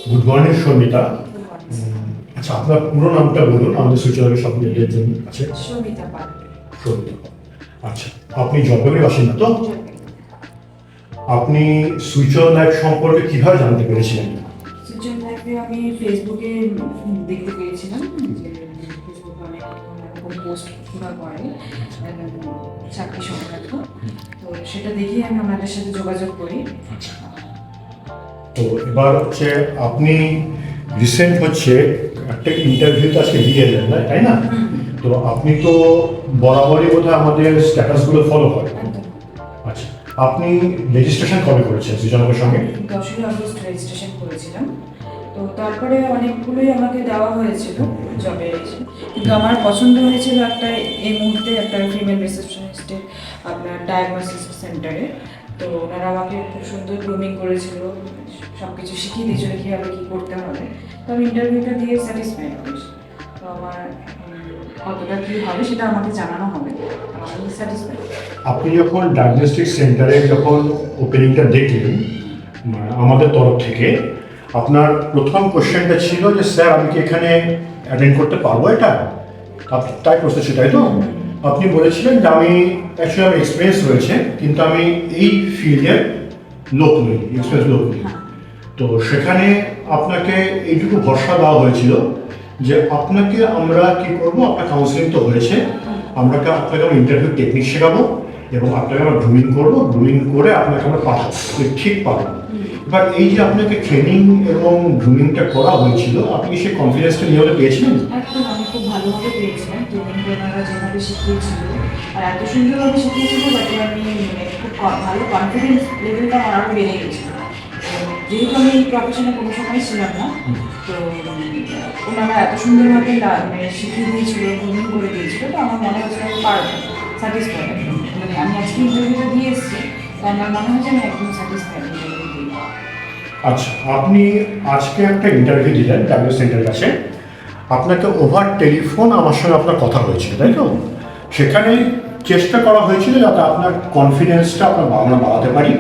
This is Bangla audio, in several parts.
Good morning Samita. আচ্ছা, আপনার পুরো নামটা বলুন আমাদের সূচনাকে সব মিলিয়ে জন্য আছে। সমিতা পাল। সমিতা পাল। আচ্ছা, আপনি জলপাইগুড়ির বাসিন্দা তো? আপনি সুইচন লাইফ সম্পর্কে কিভাবে জানতে পেরেছিলেন? সুইচন লাইফে আমি ফেসবুকে দেখতে পেয়েছিলাম যে ফেসবুকে অনেক এরকম পোস্ট তোলা করে চাকরি সংক্রান্ত, তো সেটা দেখেই আমি ওনাদের সাথে যোগাযোগ করি। আচ্ছা, তো এবার হচ্ছে আপনি রিসেন্ট হচ্ছে একটা ইন্টারভিউতে আজকে দিয়ে এলেন না, তাই না? তো আপনি তো বরাবরই বোধহয় আমাদের স্ট্যাটাসগুলো ফলো করেন। একদম। আচ্ছা, আপনি রেজিস্ট্রেশন কবে করেছেন সূচনার সঙ্গে? 10ই আগস্ট রেজিস্ট্রেশন করেছিলাম। তো তারপরে অনেকগুলোই আমাকে দেওয়া হয়েছিল জবে, কিন্তু আমার পছন্দ হয়েছিল একটা এই মুহূর্তে একটা ফিমেল রিসেপশনিস্টের আপনার ডায়াগনোসিস সেন্টারে। তো ওনারা আমাকে খুব সুন্দর গ্রুমিং করেছিল, সব কিছু শিখিয়ে দিয়েছিল কীভাবে কী করতে হবে। তো আমি ইন্টারভিউটা দিয়ে স্যাটিসফাইড হয়েছি। তো আমার কতটা কী হবে সেটা আমাকে জানানো হবে, আমি স্যাটিসফাইড। আপনি যখন ডায়াগনস্টিক সেন্টারে যখন ওপেনিংটা দেখলেন আমাদের তরফ থেকে, আপনার প্রথম কোশ্চেনটা ছিল যে স্যার আমি কি এখানে অ্যাটেন্ড করতে পারবো এটা? আপনি তাই প্রশ্ন ছিল, তাই তো? আপনি বলেছিলেন যে আমি অ্যাকচুয়ালি আমার এক্সপিরিয়েন্স রয়েছে, কিন্তু আমি এই ফিল্ডের লোক নই, এক্সপিরিয়েন্স লোক নই। তো সেখানে আপনাকে এইটুকু ভরসা দেওয়া হয়েছিল যে আপনাকে আমরা কি করব, আপনার কাউন্সিলিং তো হয়েছে, আপনাকে আমরা ইন্টারভিউ টেকনিক শেখাবো এবং আপনাকে আমরা গ্রুমিং করবো, গ্রুমিং করে আপনাকে আমরা পাঠাবো, ঠিক পাবো। এবার এই যে আপনাকে ট্রেনিং এবং গ্রুমিংটা করা হয়েছিল, আপনি কি সেই কনফিডেন্সটা নিয়ে হলে পেয়েছিলেন? একদম, আমি খুব ভালোভাবে পেয়েছিলাম। ট্রেনিং ওনারা যেভাবে শিখিয়েছিল আর এত সুন্দরভাবে শিখিয়েছিল যাতে আমি খুব ভালো কনফিডেন্স লেভেলটা আমার আরও বেড়ে গেছিল। যেহেতু আমি এই প্রফেশনে কোনো সময় ছিলাম না, তো ওনারা এত সুন্দরভাবে শিখিয়ে দিয়েছিল, গ্রুমিং করে দিয়েছিল, তো আমার মনে হচ্ছে আমি পারবো, স্যাটিসফাইড। মানে আমি আজকে ইন্টারভিউটা দিয়ে এসেছি, তো আমার মনে হচ্ছে আমি একদম স্যাটিসফাইড ইন্টারভিউ দিয়ে। আচ্ছা, আপনি আজকে একটা ইন্টারভিউ দিলেন ডাব্লিউ সেন্টারের কাছে, আপনাকে ওভার টেলিফোন আমার সঙ্গে আপনার কথা হয়েছিল, তাই তো? সেখানে চেষ্টা করা হয়েছিল যাতে আপনার কনফিডেন্সটা আমরা বাড়াতে পারি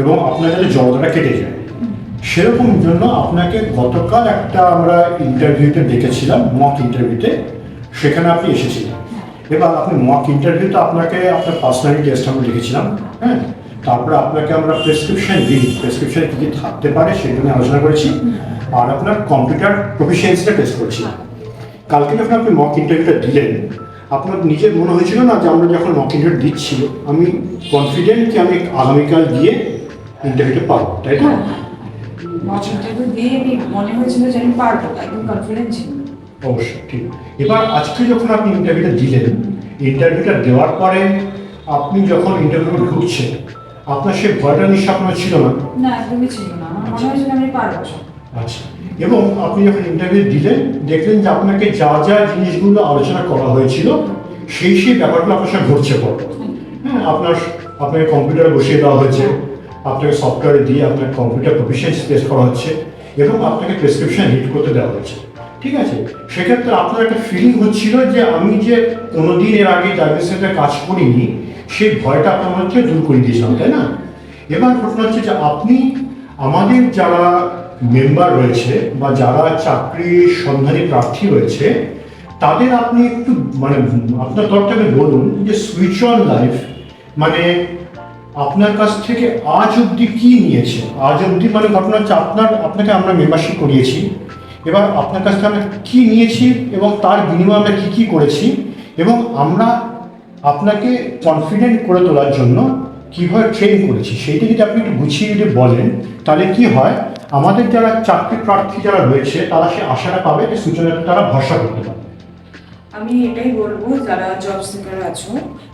এবং আপনার যাতে জড়তাটা কেটে যায়। সেরকম জন্য আপনাকে গতকাল একটা আমরা ইন্টারভিউতে ডেকেছিলাম, মক ইন্টারভিউতে, সেখানে আপনি এসেছিলেন। এবার আপনি মক ইন্টারভিউতে আপনাকে আপনার পার্সোনালিটি টেস্ট আমরা লিখেছিলাম, হ্যাঁ। তারপরে আপনাকে আমরা প্রেসক্রিপশন দিই, প্রেসক্রিপশনে কী কী থাকতে পারে সেটা নিয়ে আলোচনা করেছি, আর আপনার কম্পিউটার প্রফিসিয়েন্সিটা টেস্ট করেছি। কালকে যখন আপনি মক ইন্টারভিউটা দিলেন, আপনার নিজের মনে হয়েছিল না যে আমরা যখন মক ইন্টারভিউ দিচ্ছি আমি কনফিডেন্ট কি আমি আগামীকাল গিয়ে ইন্টারভিউটা পাবো, তাই তো? ইন্টারভিউ দিয়ে আমি মনে হয়েছিল যে আমি পারবো, একদম কনফিডেন্ট ছিল। অবশ্যই, ঠিক। এবার আজকে যখন আপনি ইন্টারভিউটা দিলেন, ইন্টারভিউটা দেওয়ার পরে আপনি যখন ইন্টারভিউ ঢুকছেন, আপনার সেই ভয়টা নিশ্চয় আপনার ছিল না? না, একদমই ছিল না, আমার মনে হয়েছিল আমি পারবো সব। আচ্ছা, এবং আপনি যখন ইন্টারভিউ দিলেন দেখলেন যে আপনাকে যা যা জিনিসগুলো আলোচনা করা হয়েছিল সেই ব্যাপারগুলো আপনার সঙ্গে ঘটছে পর। হ্যাঁ, আপনাকে কম্পিউটারে বসিয়ে দেওয়া হয়েছে, আপনাকে সফটওয়্যারে দিয়ে আপনার কম্পিউটার প্রফিসিয়েন্সি টেস্ট করা হচ্ছে এবং আপনাকে প্রেসক্রিপশন রিড করতে দেওয়া হচ্ছে, ঠিক আছে? সেক্ষেত্রে আপনার একটা ফিলিং হচ্ছিল যে আমি যে কোনোদিন এর আগে ডায়াগনোসিস সেন্টারে কাজ করিনি সেই ভয়টা আপনার মধ্যে দূর করে দিয়েছিলাম, তাই না? এবার ঘটনা হচ্ছে যে আপনি আমাদের যারা মেম্বার রয়েছে বা যারা চাকরি সন্ধানী প্রার্থী রয়েছে তাদের আপনি একটু মানে আপনার তরফ থেকে বলুন যে সুইচ অন লাইফ মানে আপনার কাছ থেকে আজ অবধি কি নিয়েছে। আজ অবধি মানে ঘটনা হচ্ছে আপনাকে আমরা মেম্বারশিপ করিয়েছি, এবার আপনার কাছ থেকে আমরা কী নিয়েছি এবং তার বিনিময়ে আমরা কী কী করেছি এবং আমরা আপনাকে কনফিডেন্ট করে তোলার জন্য কীভাবে ট্রেন করেছি সেইটা যদি আপনি একটু গুছিয়ে যদি বলেন, তাহলে কি হয় আমাদের যারা চাকরি প্রার্থী যারা রয়েছে তারা সে আশাটা পাবে যে সূচনাতে তারা ভরসা করতে পারে। আমি এটাই বলবো, যারা জব সিকার আছো,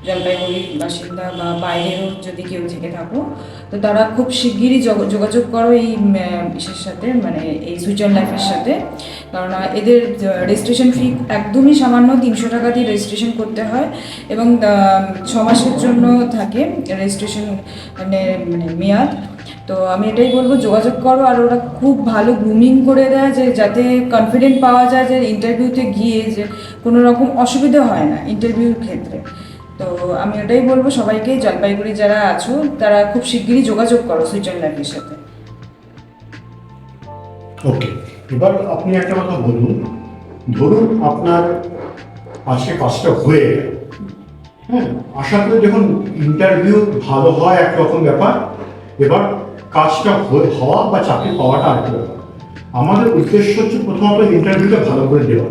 জলপাইগুড়ির বাসিন্দা বা বাইরেও যদি কেউ থেকে থাকো, তো তারা খুব শিগগিরই যোগাযোগ করো এই ইসের সাথে, মানে এই সুইচ লাইফের সাথে। কারণ এদের রেজিস্ট্রেশন ফি একদমই সামান্য, 300 টাকা দিয়ে রেজিস্ট্রেশন করতে হয় এবং 6 মাসের জন্য থাকে রেজিস্ট্রেশন মানে মেয়াদ। তো আমি এটাই বলবো যোগাযোগ করো, আর ওরা খুব ভালো গ্রুমিং করে দেয় যে যাতে কনফিডেন্ট পাওয়া যায় যে ইন্টারভিউতে গিয়ে যে কোনো রকম অসুবিধা হয় না ইন্টারভিউর ক্ষেত্রে। তো আমি এটাই বলবো সবাইকে, জলপাইগুড়ি যারা আছো তারা খুব শিগগিরই যোগাযোগ করো সুইচ লাইফের সাথে। ওকে, এবার আপনি একটা কথা বলুন, ধরুন আপনার আজকে কাজটা হয়ে গেল, হ্যাঁ, আশা করি দেখুন ইন্টারভিউ ভালো হয় একরকম ব্যাপার, এবার কাজটা হওয়া বা চাকরি পাওয়াটা আরেকটা ব্যাপার। আমাদের উদ্দেশ্য হচ্ছে প্রথমত ইন্টারভিউটা ভালো করে দেওয়া।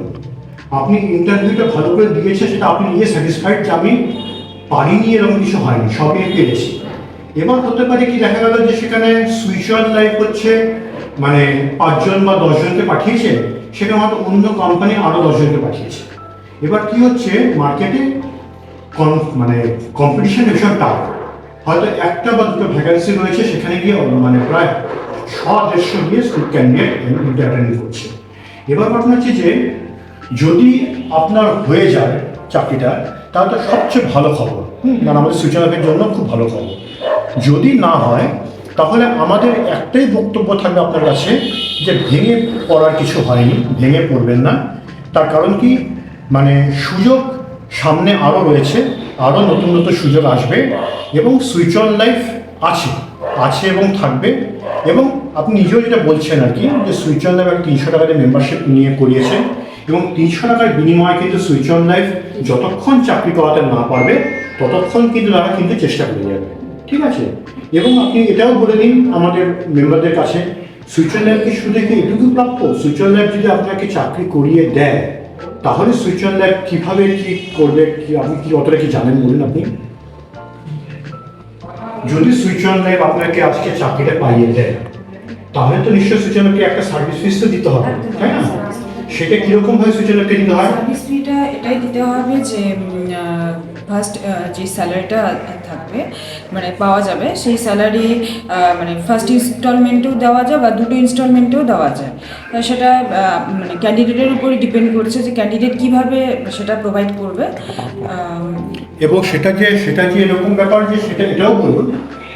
আপনি ইন্টারভিউটা ভালো করে দিয়েছেন, সেটা আপনি নিজে স্যাটিসফাইড যে আমি পারিনি এরকম কিছু হয়নি, সবই পেরেছি। এবার হতে পারে কি, দেখা গেল যে সেখানে সুইচ অন লাইফ হচ্ছে মানে 5 জন বা 10 জনকে পাঠিয়েছে, সেখানে হয়তো অন্য কোম্পানি আরও 10 জনকে পাঠিয়েছে। এবার কি হচ্ছে, মার্কেটে মানে কম্পিটিশন ভীষণ টাফ, হয়তো একটা বা দুটো ভ্যাকেন্সি রয়েছে, সেখানে গিয়ে মানে প্রায় 100-150 গিয়ে ক্যান্ডিডেট অ্যাটেন্ড করছে। এবার ঘটনা হচ্ছে যে যদি আপনার হয়ে যায় চাকরিটা, তাহলে তো সবচেয়ে ভালো খবর, মানে আমাদের সূচনাদের জন্য খুব ভালো খবর। যদি না হয়, তাহলে আমাদের একটাই বক্তব্য থাকবে আপনার কাছে, যে ভেঙে পড়ার কিছু হয়নি, ভেঙে পড়বেন না। তার কারণ কি, মানে সুযোগ সামনে আরও রয়েছে, আরও নতুন নতুন সুযোগ আসবে, এবং সুইচ অন লাইফ আছে আছে এবং থাকবে। এবং আপনি নিজেও যেটা বলছেন আর কি, যে সুইচ অন লাইফ 300 টাকা দিয়ে মেম্বারশিপ নিয়ে করিয়েছেন, এবং 300 টাকার বিনিময়ে কিন্তু সুইচ অন লাইফ যতক্ষণ চাকরি করাতে না পারবে, ততক্ষণ কিন্তু তারা কিন্তু চেষ্টা করে যাবে, ঠিক আছে? এবং আপনি এটাও বলে দিন আমাদের মেম্বারদের কাছে, সুইচ অন লাইফ কি শুধু কি এটুকু প্রাপ্য? সুইচ অন লাইফ যদি আপনাকে চাকরি করিয়ে দেয়, তাহলে সুইচ অন লাইফ কীভাবে কি করবে, কি আপনি কি অতটা কি জানেন বলুন আপনি? যদি সুইচ অন লাইফ আপনাকে আজকে চাকরিটা পাইয়ে দেয়, তাহলে তো নিশ্চয়ই সুইচ অন লাইফকে একটা সার্ভিস ফিস তো দিতে হবে, তাই না? সেটা কিরকম ভাবে সুইচ অন লাইফকে দিতে হয়? সার্ভিস ফিটা এটাই দিতে হবে যে ফার্স্ট যে স্যালারিটা থাকবে, মানে পাওয়া যাবে, সেই স্যালারি মানে ফার্স্ট ইনস্টলমেন্টেও দেওয়া যায় বা দুটো ইনস্টলমেন্টেও দেওয়া যায়। সেটা মানে ক্যান্ডিডেটের উপরই ডিপেন্ড করছে যে ক্যান্ডিডেট কীভাবে সেটা প্রোভাইড করবে। এবং সেটা যে এরকম ব্যাপার যে সেটা এটাও বলুন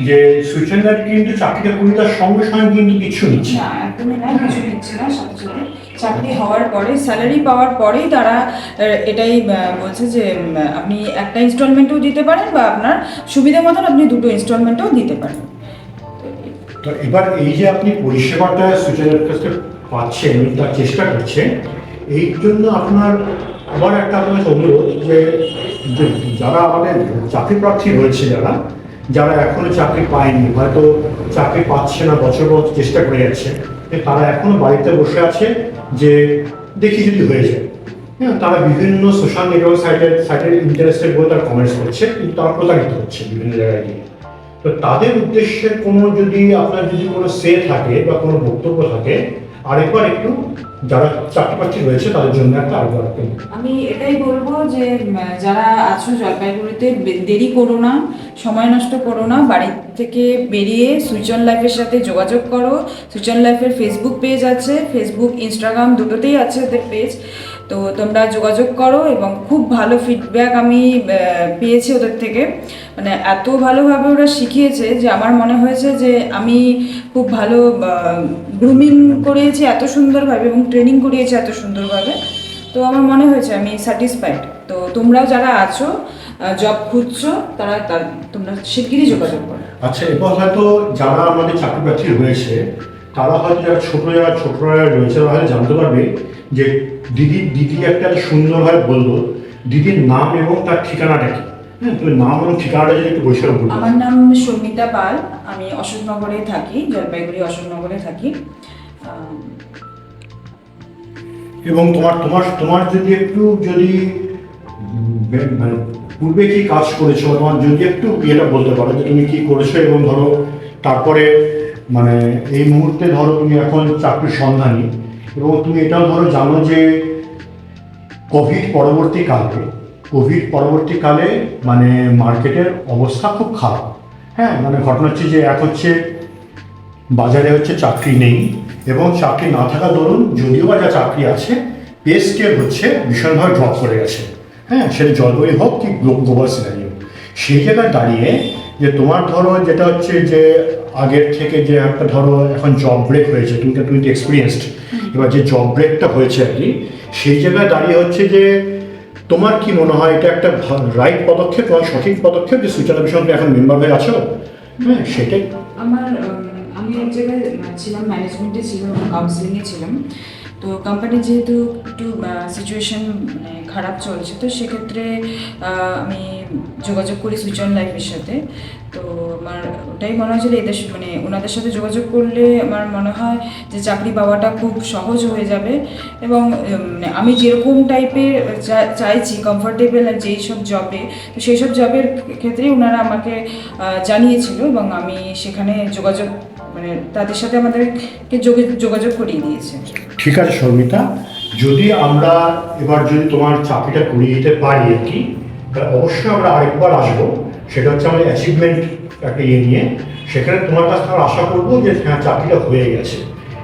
যে সুইচ অন লাইফ কিন্তু চাকরিটা করি তার সঙ্গে সঙ্গে কিন্তু কিছু নিচ্ছে না, একদমই না, কিছু দিচ্ছে না। সাথে সাথে চাকরি হওয়ার পরে, স্যালারি পাওয়ার পরেই তারা এটাই বলছে যে আপনি একটা ইনস্টলমেন্টও দিতে পারেন বা আপনার সুবিধা মতন আপনি দুটো ইনস্টলমেন্টও দিতে পারেন। তো এবার এই যে আপনি পরিষেবাটা সুইচ অন লাইফ কাছে পাচ্ছেন, তার চেষ্টা করছেন, এই জন্য আপনার আবার একটা আপনার অনুরোধ যে যারা আমাদের চাকরি প্রার্থী রয়েছে, যারা এখনো চাকরি পায়নি, হয়তো চাকরি পাচ্ছে না, বছর বছর চেষ্টা করে যাচ্ছে, তারা এখনো বাড়িতে বসে আছে যে দেখি যদি হয়ে যায়। হ্যাঁ, তারা বিভিন্ন সোশ্যাল নেটওয়ার্ক সাইটের ইন্টারেস্টেড বলে তারা কমেন্টস করছে, কিন্তু তারা প্রতারিত হচ্ছে বিভিন্ন জায়গায় গিয়ে। তো তাদের উদ্দেশ্যে আপনার যদি কোনো সে থাকে বা কোনো বক্তব্য থাকে, আরেকবার একটু যারা চাকরি প্রার্থী রয়েছে তাদের জন্য একটা আরেকবার। আমি এটাই বলবো যে যারা আছো জলপাইগুড়িতে, দেরি করো না, সময় নষ্ট করো না, বাড়ি থেকে বেরিয়ে সুইচ অন লাইফের সাথে যোগাযোগ করো। সুইচ অন লাইফের ফেসবুক পেজ আছে, ফেসবুক ইনস্টাগ্রাম দুটোতেই আছে ওদের পেজ। তো তোমরা যোগাযোগ করো, এবং খুব ভালো ফিডব্যাক আমি পেয়েছি ওদের থেকে। মানে এত ভালোভাবে ওরা শিখিয়েছে যে আমার মনে হয়েছে যে আমি খুব ভালো গ্রুমিং করিয়েছি এত সুন্দরভাবে, এবং ট্রেনিং করিয়েছি এত সুন্দরভাবে। তো আমার মনে হয়েছে আমি স্যাটিসফাইড। তো তোমরাও যারা আছো, জব খুঁজছো, তোমরা শিগগিরই যোগাযোগ করো। আচ্ছা, এবার হয়তো যারা আমাদের চাকরি প্রার্থী রয়েছে, তারা হয়তো যারা ছোটরা রয়েছে, তারা হয়তো জানতে পারবে যে দিদি একটা সুন্দরভাবে বললো দিদির নাম এবং তার ঠিকানাটা কি। হ্যাঁ, তুমি নাম এবং ঠিকানাটা যদি একটু বসে বলবো। আমার নাম শর্মিতা পাল, আমি অশোকনগরে থাকি, জলপাইগুড়ি অশোকনগরে থাকি। এবং তোমার যদি মানে পূর্বে কি কাজ করেছো, তোমার যদি একটু ইয়েটা বলতে পারো যে তুমি কি করেছো, এবং ধরো তারপরে মানে এই মুহূর্তে ধরো তুমি এখন চাকরির সন্ধানী, এবং তুমি এটাও ধরো জানো যে কোভিড পরবর্তীকালে মানে মার্কেটের অবস্থা খুব খারাপ। হ্যাঁ, মানে ঘটনা হচ্ছে যে বাজারে চাকরি নেই, এবং চাকরি না থাকা দরুন যদিও বা যা চাকরি আছে, পে স্কেল ভীষণভাবে ড্রপ করে গেছে। হ্যাঁ, সেটা জলবায়ু হোক কি গ্লোবাল সিনারিও, সেই জায়গায় দাঁড়িয়ে যে তোমার ধরো যেটা হচ্ছে যে আগের থেকে যে একটা ধরো এখন জব ব্রেক হয়েছে, তুমি তো এক্সপিরিয়েন্সড, এবার যে জব ব্রেকটা হয়েছে আর কি, সেই জায়গায় দাঁড়িয়ে যে তোমার কি মনে হয় এটা একটা রাইট পদক্ষেপ, তোমার সঠিক পদক্ষেপ যে সুইচ অন লাইফ এখন মেম্বার হয়ে আছো? হ্যাঁ, সেটাই আমি আমি এক জায়গায় ছিলাম, ম্যানেজমেন্টে ছিলাম, কাউন্সিলিংয়ে ছিলাম। তো কোম্পানির যেহেতু একটু সিচুয়েশন মানে খারাপ চলছে, তো সেক্ষেত্রে আমি যোগাযোগ করি সুইচ অন লাইফের সাথে। তো আমার ওটাই মনে হয়েছিল এদের মানে ওনাদের সাথে যোগাযোগ করলে আমার মনে হয় যে চাকরি পাওয়াটা খুব সহজ হয়ে যাবে, এবং আমি যেরকম টাইপের চাইছি কমফোর্টেবল আর যেই সব জবে, তো সেই সব জবের ক্ষেত্রেই ওনারা আমাকে জানিয়েছিল, এবং আমি সেখানে যোগাযোগ মানে তাদের সাথে আমাদেরকে যোগাযোগ করিয়ে দিয়েছে। ঠিক আছে শর্মিতা, যদি আমরা এবার যদি তোমার চাকরিটা করিয়ে দিতে পারি আর কি, তাহলে অবশ্যই আমরা আরেকবার আসবো। সেটা হচ্ছে আমাদের অ্যাচিভমেন্ট একটা নিয়ে, সেখানে তোমার কাছ থেকে আশা করবো যে হ্যাঁ চাকরিটা হয়ে গেছে।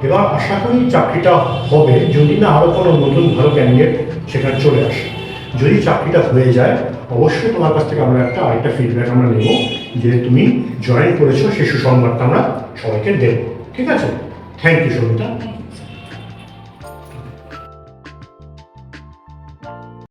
এবার আশা করি চাকরিটা হবে, যদি না আরও কোনো নতুন ভালো ক্যান্ডিডেট সেখানে চলে আসে। যদি চাকরিটা হয়ে যায়, অবশ্যই তোমার কাছ থেকে আমরা আরেকটা ফিডব্যাক আমরা নেব, যে তুমি জয়েন করেছো সেই সুসংবাদটা আমরা সবাইকে দেবো। ঠিক আছে? Thank you Sharmita.